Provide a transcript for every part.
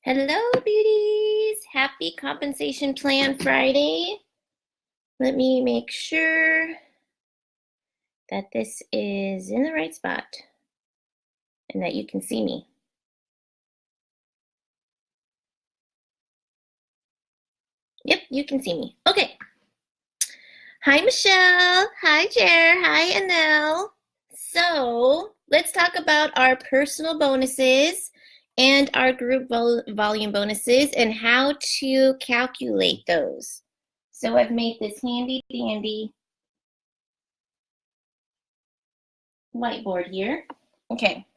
Hello, beauties. Happy Compensation Plan Friday. Let me make sure that this is in the right spot and that you can see me. Yep, you can see me. Okay. Hi, Michelle. Hi, Jer. Hi, Anel. So let's talk about our personal bonuses and our group volume bonuses and how to calculate those. So I've made this handy dandy whiteboard here. Okay,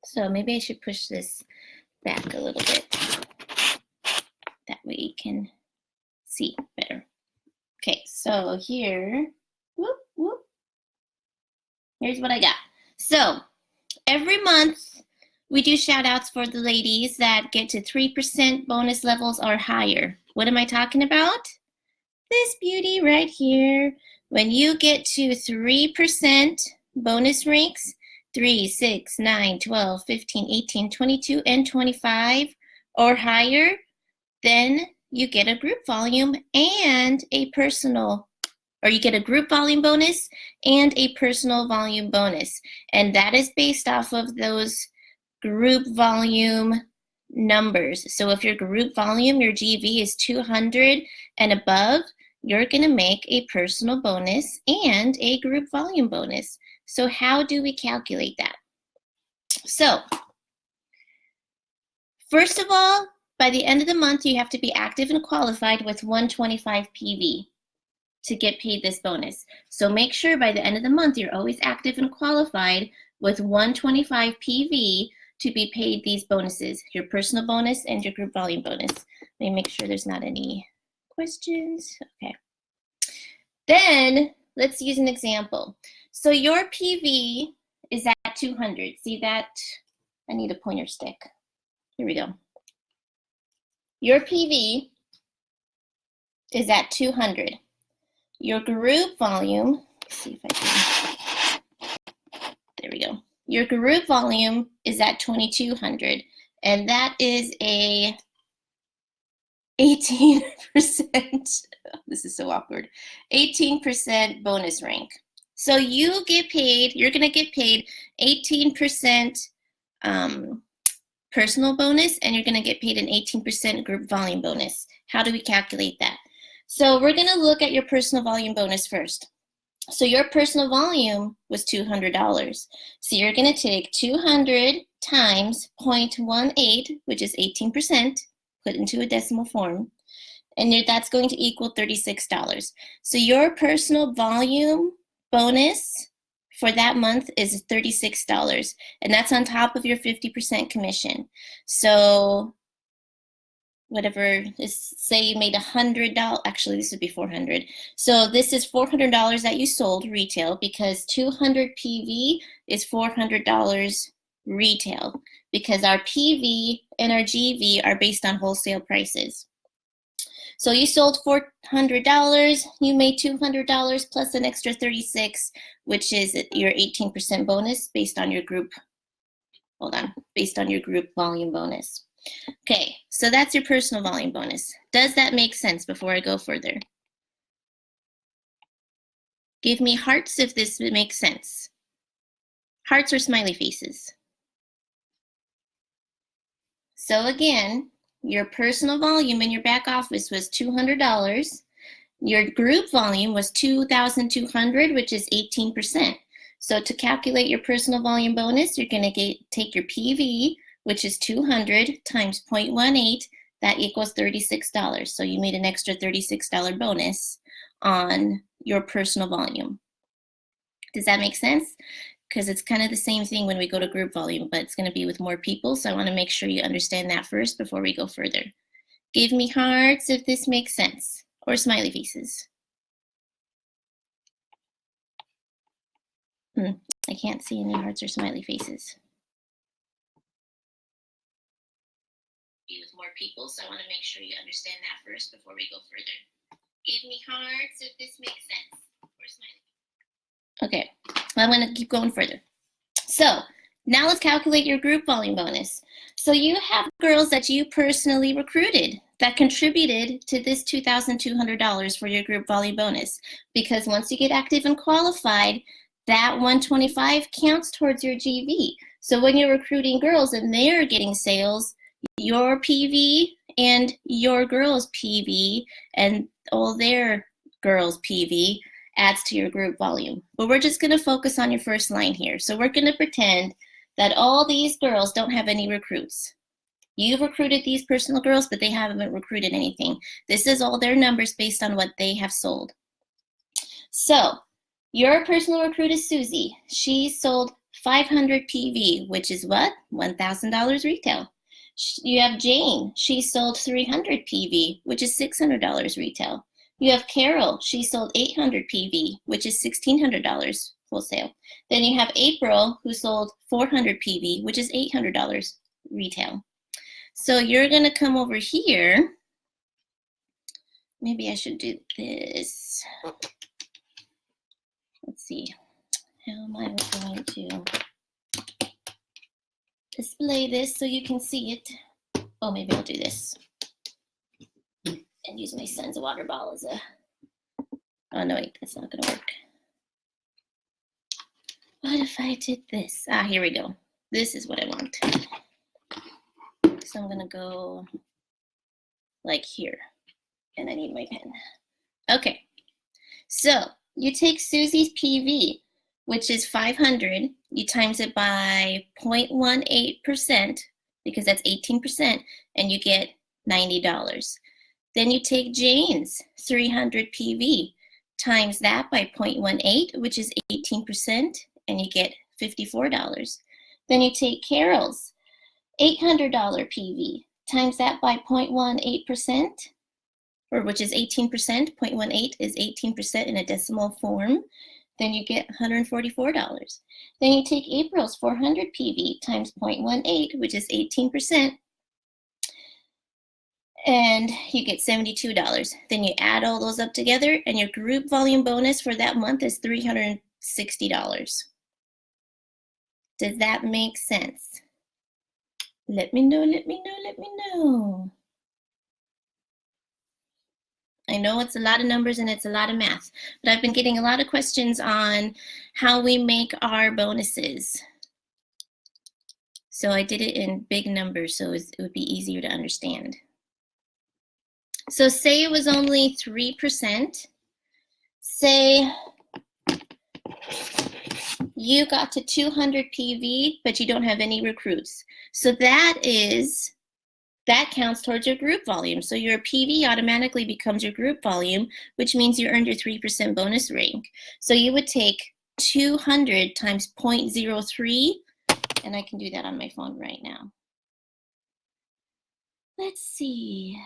so maybe I should push this back a little bit. That way you can see better. Okay, so here, whoop, whoop. Here's what I got. So every month we do shout outs for the ladies that get to 3% bonus levels or higher. What am I talking about? This beauty right here. When you get to 3% bonus ranks, 3, 6, 9, 12, 15, 18, 22, and 25 or higher, then you get a group volume and a personal, or you get a group volume bonus and a personal volume bonus. And that is based off of those group volume numbers. So if your group volume, your GV is 200 and above, you're going to make a personal bonus and a group volume bonus. So how do we calculate that? So first of all, by the end of the month, you have to be active and qualified with 125 PV to get paid this bonus. So make sure by the end of the month, you're always active and qualified with 125 PV to be paid these bonuses, your personal bonus and your group volume bonus. Let me make sure there's not any questions. Okay. Then let's use an example. So your PV is at 200. See that? I need a pointer stick. Here we go. Your PV is at 200. Your group volume, let's see if I can, there we go. Your group volume is at 2200, and that is a 18%, this is so awkward, 18% bonus rank. So you get paid, you're gonna get paid 18% personal bonus, and you're gonna get paid an 18% group volume bonus. How do we calculate that? So we're gonna look at your personal volume bonus first. So your personal volume was $200. So you're gonna take 200 times 0.18, which is 18%, put into a decimal form, and that's going to equal $36. So your personal volume bonus for that month is $36, and that's on top of your 50% commission. So whatever, say you made $100, actually this would be $400. So this is $400 that you sold retail, because 200 PV is $400 retail, because our PV and our GV are based on wholesale prices. So you sold $400, you made $200 plus an extra 36, which is your 18% bonus based on your group, based on your group volume bonus. Okay, so that's your personal volume bonus. Does that make sense before I go further? Give me hearts if this makes sense. Hearts or smiley faces. So again, your personal volume in your back office was $200. Your group volume was $2,200, which is 18%. So to calculate your personal volume bonus, you're going to take your PV, which is 200 times 0.18, that equals $36. So you made an extra $36 bonus on your personal volume. Does that make sense? Because it's kind of the same thing when we go to group volume, but it's going to be with more people. So I want to make sure you understand that first before we go further. Give me hearts if this makes sense, or smiley faces. I can't see any hearts or smiley faces. Be with more people, so I want to make sure you understand that first before we go further. Give me hearts if this makes sense, or smiley. Okay, I'm going to keep going further. So Now let's calculate your group volume bonus. So you have girls that you personally recruited that contributed to this $2,200 for your group volume bonus. Because once you get active and qualified, that 125 counts towards your GV. So when you're recruiting girls and they're getting sales, your PV and your girls' PV and all their girls' PV adds to your group volume. But we're just going to focus on your first line here. So we're going to pretend that all these girls don't have any recruits. You've recruited these personal girls, but they haven't recruited anything. This is all their numbers based on what they have sold. So your personal recruit is Susie. She sold 500 PV, which is what? $1,000 retail. You have Jane. She sold 300 PV, which is $600 retail. You have Carol. She sold 800 PV, which is $1,600 wholesale. Then you have April, who sold 400 PV, which is $800 retail. So you're going to come over here. Maybe I should do this. Let's see. How am I going to display this so you can see it? Oh, maybe I'll do this and use my son's water bottle as a... Oh, no, wait, that's not going to work. What if I did this? Ah, here we go. This is what I want. So I'm going to go like here. And I need my pen. Okay. So you take Susie's PV, which is 500. You times it by 0.18%, because that's 18%, and you get $90. Then you take Jane's 300 PV, times that by 0.18, which is 18%, and you get $54. Then you take Carol's $800 PV, times that by 0.18%, or which is 18%, 0.18 is 18% in a decimal form, then you get $144. Then you take April's 400 PV times 0.18, which is 18%, and you get $72. Then you add all those up together, and your group volume bonus for that month is $360. Does that make sense? Let me know, let me know, let me know. I know it's a lot of numbers and it's a lot of math, but I've been getting a lot of questions on how we make our bonuses. So I did it in big numbers so it would be easier to understand. So say it was only 3%. Say you got to 200 PV, but you don't have any recruits. So that counts towards your group volume. So your PV automatically becomes your group volume, which means you earned your 3% bonus rank. So you would take 200 times 0.03, and I can do that on my phone right now. Let's see.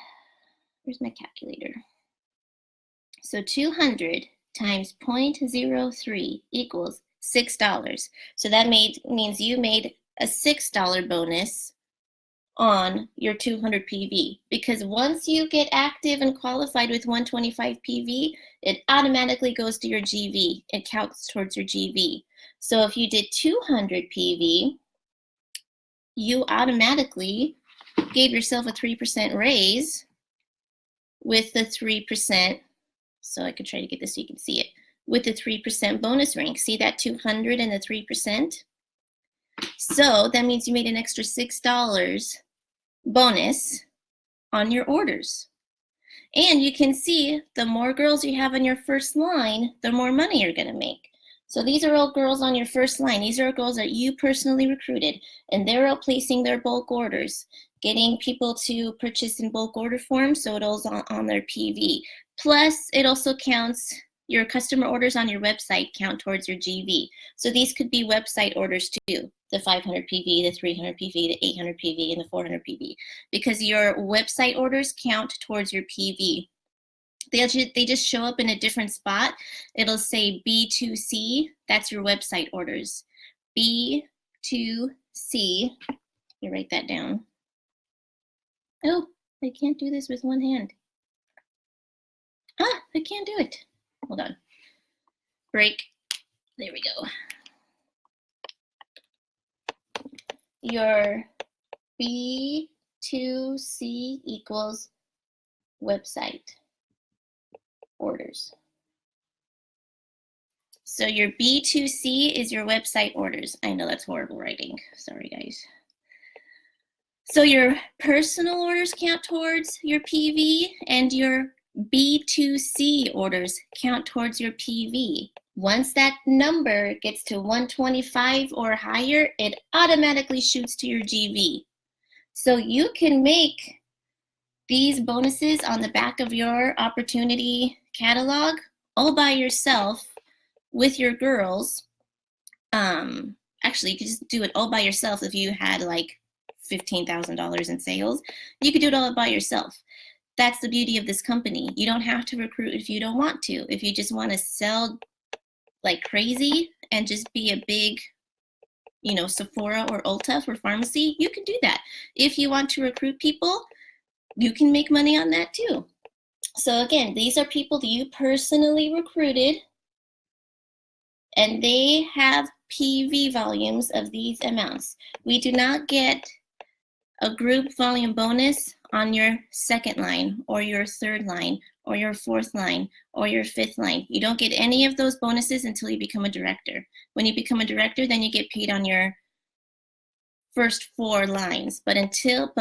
Where's my calculator? So 200 times 0.03 equals $6. So that means you made a $6 bonus on your 200 PV, because once you get active and qualified with 125 PV, it automatically goes to your GV. It counts towards your GV. So if you did 200 PV, you automatically gave yourself a 3% raise with the 3%. So I could try to get this so you can see it. With the 3% bonus rank. See that 200 and the 3%? So that means you made an extra $6 bonus on your orders. And you can see the more girls you have on your first line, the more money you're going to make. So these are all girls on your first line. These are girls that you personally recruited, and they're all placing their bulk orders, getting people to purchase in bulk order form, so it all's on their PV. Plus, it also counts your customer orders on your website count towards your GV. So these could be website orders too, the 500 PV, the 300 PV, the 800 PV, and the 400 PV, because your website orders count towards your PV. They just show up in a different spot. It'll say B2C, that's your website orders. B2C, you write that down. Oh, I can't do this with one hand. Ah, I can't do it. Hold on. Break. There we go. your B2C equals website orders. So your B2C is your website orders. I know that's horrible writing. Sorry, guys. So your personal orders count towards your PV, and your B2C orders count towards your PV. Once that number gets to 125 or higher, it automatically shoots to your GV. So you can make these bonuses on the back of your opportunity catalog all by yourself with your girls. Actually, you could just do it all by yourself. If you had like $15,000 in sales, you could do it all by yourself. That's the beauty of this company. You don't have to recruit if you don't want to. If you just want to sell like crazy and just be a big, you know, Sephora or Ulta for FARMASi, you can do that. If you want to recruit people, you can make money on that too. So again, these are people that you personally recruited, and they have PV volumes of these amounts. We do not get a group volume bonus on your second line or your third line or your fourth line or your fifth line. You don't get any of those bonuses until you become a director. When you become a director, then you get paid on your first 4 lines. But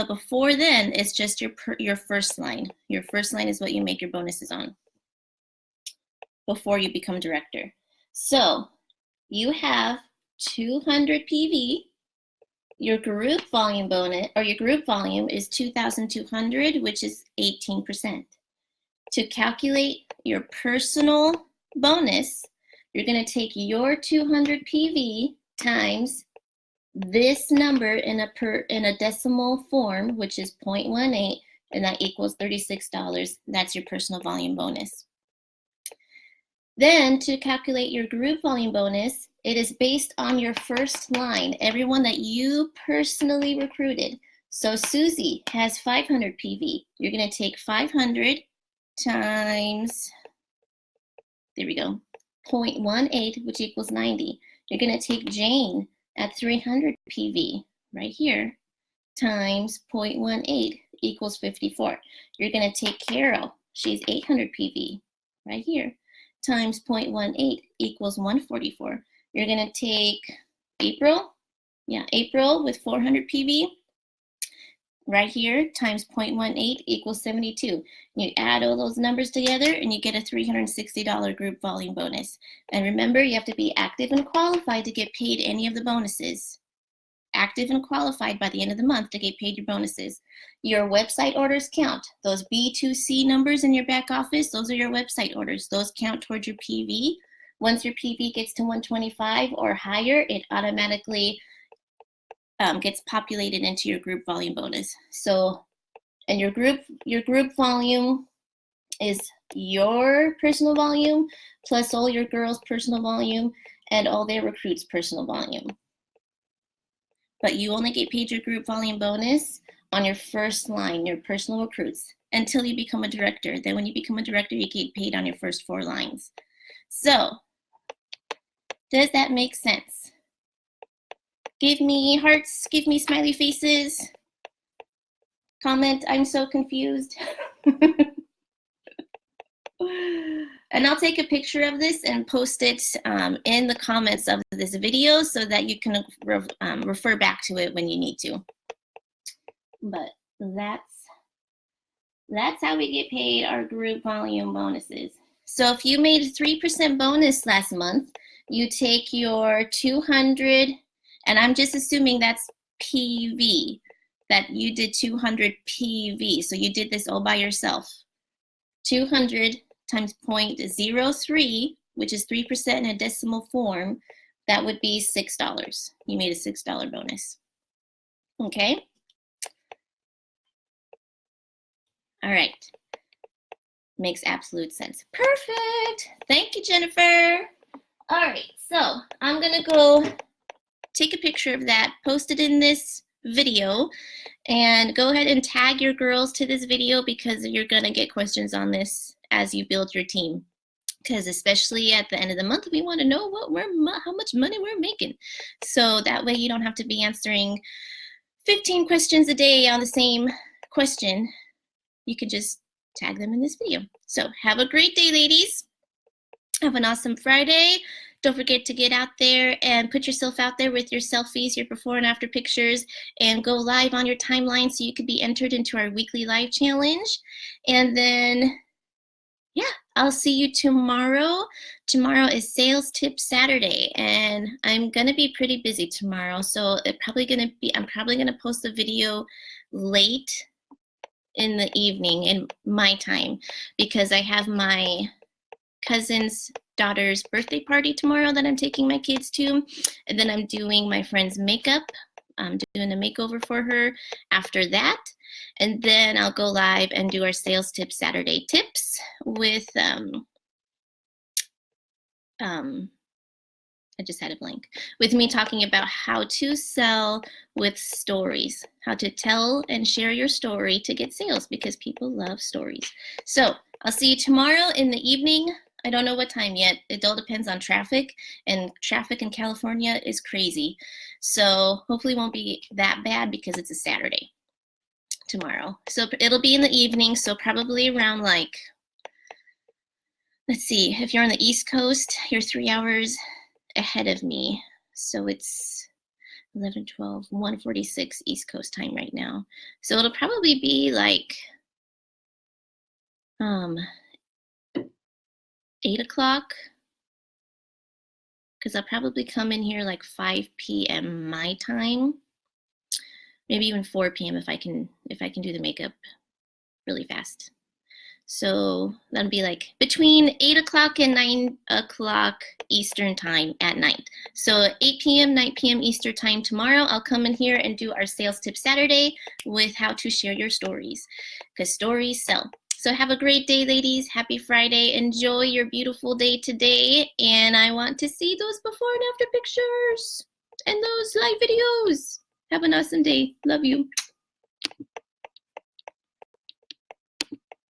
before then, it's just your first line. Your first line is what you make your bonuses on before you become director. So you have 200 PV. Your group volume bonus, or your group volume, is 2,200, which is 18%. To calculate your personal bonus, you're going to take your 200 PV times this number in a decimal form, which is 0.18, and that equals $36. That's your personal volume bonus. Then to calculate your group volume bonus, it is based on your first line, everyone that you personally recruited. So Susie has 500 PV. You're going to take 500 times, there we go, 0.18, which equals 90. You're going to take Jane at 300 PV, right here, times 0.18 equals 54. You're going to take Carol, she's 800 PV, right here, times 0.18 equals 144. You're going to take April, April with 400 PV, right here, times 0.18 equals 72. You add all those numbers together and you get a $360 group volume bonus. And remember, you have to be active and qualified to get paid any of the bonuses. Active and qualified by the end of the month to get paid your bonuses. Your website orders count. Those B2C numbers in your back office, those are your website orders. Those count towards your PV. Once your PV gets to 125 or higher, it automatically gets populated into your group volume bonus. So, and your group volume is your personal volume plus all your girls' personal volume and all their recruits' personal volume. But you only get paid your group volume bonus on your first line, your personal recruits, until you become a director. Then when you become a director, you get paid on your first 4 lines. So, does that make sense? Give me hearts, give me smiley faces. Comment, I'm so confused. And I'll take a picture of this and post it in the comments of this video so that you can refer back to it when you need to. But that's how we get paid our group volume bonuses. So if you made a 3% bonus last month, you take your 200, and I'm just assuming that's PV, that you did 200 PV. So you did this all by yourself. 200 times 0.03, which is 3% in a decimal form, that would be $6. You made a $6 bonus. Okay? All right. Makes absolute sense. Perfect. Thank you, Jennifer. All right, so I'm gonna go take a picture of that, post it in this video, and go ahead and tag your girls to this video because you're gonna get questions on this as you build your team. because especially at the end of the month, we want to know how much money we're making. So that way you don't have to be answering 15 questions a day on the same question. You can just tag them in this video. So have a great day, ladies. Have an awesome Friday. Don't forget to get out there and put yourself out there with your selfies, your before and after pictures, and go live on your timeline so you could be entered into our weekly live challenge. And then, yeah, I'll see you tomorrow. Tomorrow is Sales Tip Saturday, and I'm gonna be pretty busy tomorrow, so I'm probably gonna post a video late in the evening in my time because I have my cousin's daughter's birthday party tomorrow that I'm taking my kids to, and then I'm doing my friend's makeup. I'm doing a makeover for her after that, and then I'll go live and do our Sales Tip Saturday tips with I just had a blank, with me talking about how to sell with stories, how to tell and share your story to get sales, because people love stories. So I'll see you tomorrow in the evening. I don't know what time yet. It all depends on traffic, and traffic in California is crazy. So hopefully it won't be that bad because it's a Saturday tomorrow. So it'll be in the evening, so probably around like, let's see, if you're on the East Coast, you're 3 hours ahead of me. So it's 11, 12, 1:46 East Coast time right now. So it'll probably be like 8 o'clock, because I'll probably come in here like 5 p.m. my time, maybe even 4 p.m. if I can do the makeup really fast. So that'll be like between 8 o'clock and 9 o'clock Eastern time at night. So 8 p.m., 9 p.m. Eastern time tomorrow, I'll come in here and do our Sales Tip Saturday with how to share your stories, because stories sell. So have a great day, ladies. Happy Friday. Enjoy your beautiful day today. And I want to see those before and after pictures and those live videos. Have an awesome day. Love you.